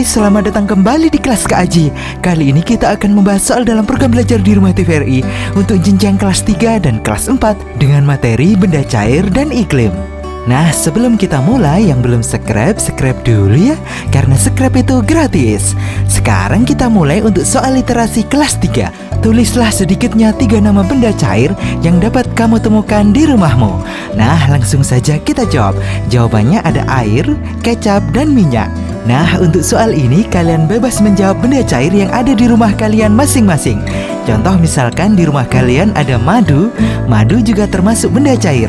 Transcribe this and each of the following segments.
guys, selamat datang kembali di kelas Kak Aji. Kali ini kita akan membahas soal dalam program belajar di rumah TVRI untuk jenjang kelas 3 dan kelas 4 dengan materi benda cair dan iklim. Nah, sebelum kita mulai, yang belum subscribe dulu ya, karena subscribe itu gratis. Sekarang kita mulai untuk soal literasi kelas 3. Tulislah sedikitnya 3 nama benda cair yang dapat kamu temukan di rumahmu. Nah, langsung saja kita jawab. Jawabannya ada air, kecap, dan minyak. Nah, untuk soal ini kalian bebas menjawab benda cair yang ada di rumah kalian masing-masing. Contoh misalkan di rumah kalian ada madu, madu juga termasuk benda cair.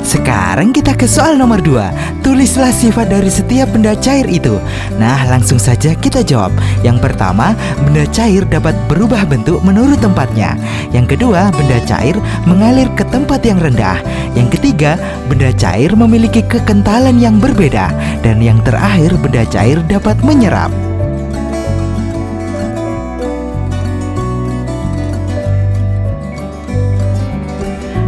Sekarang kita ke soal nomor 2. Tulislah sifat dari setiap benda cair itu. Nah, langsung saja kita jawab. Yang pertama, benda cair dapat berubah bentuk menurut tempatnya. Yang kedua, benda cair mengalir ke tempat yang rendah. Yang ketiga, benda cair memiliki kekentalan yang berbeda. Dan yang terakhir, benda cair dapat menyerap.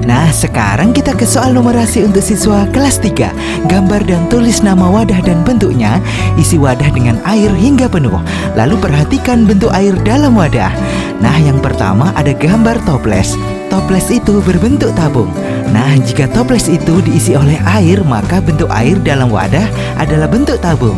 Nah, sekarang kita ke soal numerasi untuk siswa kelas 3. Gambar dan tulis nama wadah dan bentuknya. Isi wadah dengan air hingga penuh. Lalu perhatikan bentuk air dalam wadah. Nah, yang pertama ada gambar toples. Toples itu berbentuk tabung. Nah, jika toples itu diisi oleh air, maka bentuk air dalam wadah adalah bentuk tabung.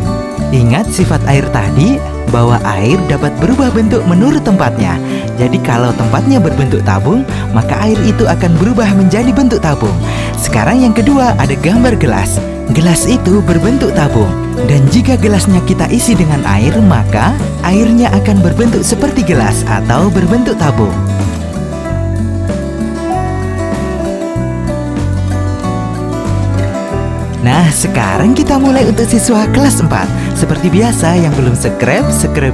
Ingat sifat air tadi, bahwa air dapat berubah bentuk menurut tempatnya. Jadi kalau tempatnya berbentuk tabung, maka air itu akan berubah menjadi bentuk tabung. Sekarang yang kedua ada gambar gelas. Gelas itu berbentuk tabung. Dan jika gelasnya kita isi dengan air, maka airnya akan berbentuk seperti gelas atau berbentuk tabung. Nah, sekarang kita mulai untuk siswa kelas 4. Seperti biasa, yang belum subscribe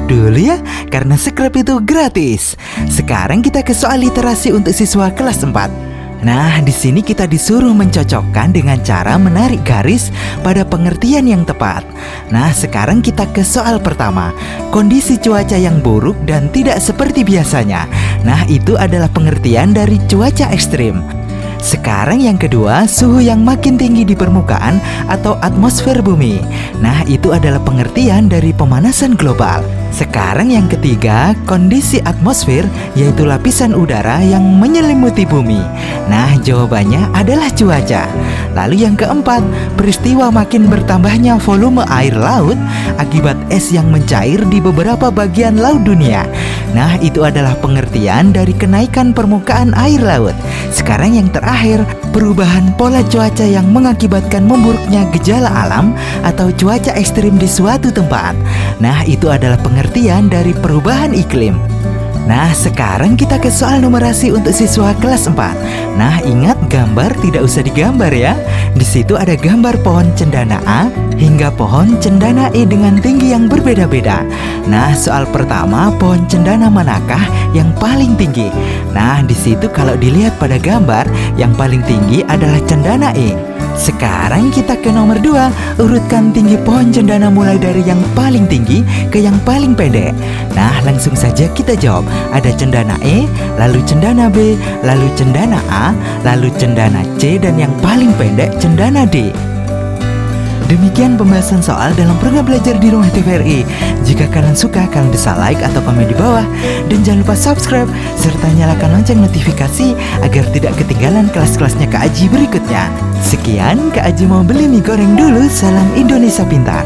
dulu ya, karena subscribe itu gratis. Sekarang kita ke soal literasi untuk siswa kelas 4. Nah, di sini kita disuruh mencocokkan dengan cara menarik garis pada pengertian yang tepat. Nah, sekarang kita ke soal pertama. Kondisi cuaca yang buruk dan tidak seperti biasanya. Nah, itu adalah pengertian dari cuaca ekstrim. Sekarang yang kedua, suhu yang makin tinggi di permukaan atau atmosfer bumi. Nah, itu adalah pengertian dari pemanasan global. Sekarang yang ketiga, kondisi atmosfer, yaitu lapisan udara yang menyelimuti bumi. Nah, jawabannya adalah cuaca. Lalu yang keempat, peristiwa makin bertambahnya volume air laut akibat es yang mencair di beberapa bagian laut dunia. Nah, itu adalah pengertian dari kenaikan permukaan air laut. Sekarang yang terakhir, perubahan pola cuaca yang mengakibatkan memburuknya gejala alam atau cuaca ekstrim di suatu tempat. Nah, itu adalah pengertian dari perubahan iklim. Nah, sekarang kita ke soal numerasi untuk siswa kelas 4. Nah, ingat gambar tidak usah digambar ya. Di situ ada gambar pohon cendana A hingga pohon cendana E dengan tinggi yang berbeda-beda. Nah, soal pertama, pohon cendana manakah yang paling tinggi? Nah, di situ kalau dilihat pada gambar, yang paling tinggi adalah cendana E. Sekarang kita ke nomor 2. Urutkan tinggi pohon cendana mulai dari yang paling tinggi ke yang paling pendek. Nah, langsung saja kita jawab. Ada cendana E, lalu cendana B, lalu cendana A, lalu cendana C, dan yang paling pendek cendana D. Demikian pembahasan soal dalam program belajar di rumah TVRI. Jika kalian suka, kalian bisa like atau komen di bawah. Dan jangan lupa subscribe, serta nyalakan lonceng notifikasi agar tidak ketinggalan kelas-kelasnya Kak Aji berikutnya. Sekian, Kak Aji mau beli mie goreng dulu. Salam Indonesia Pintar.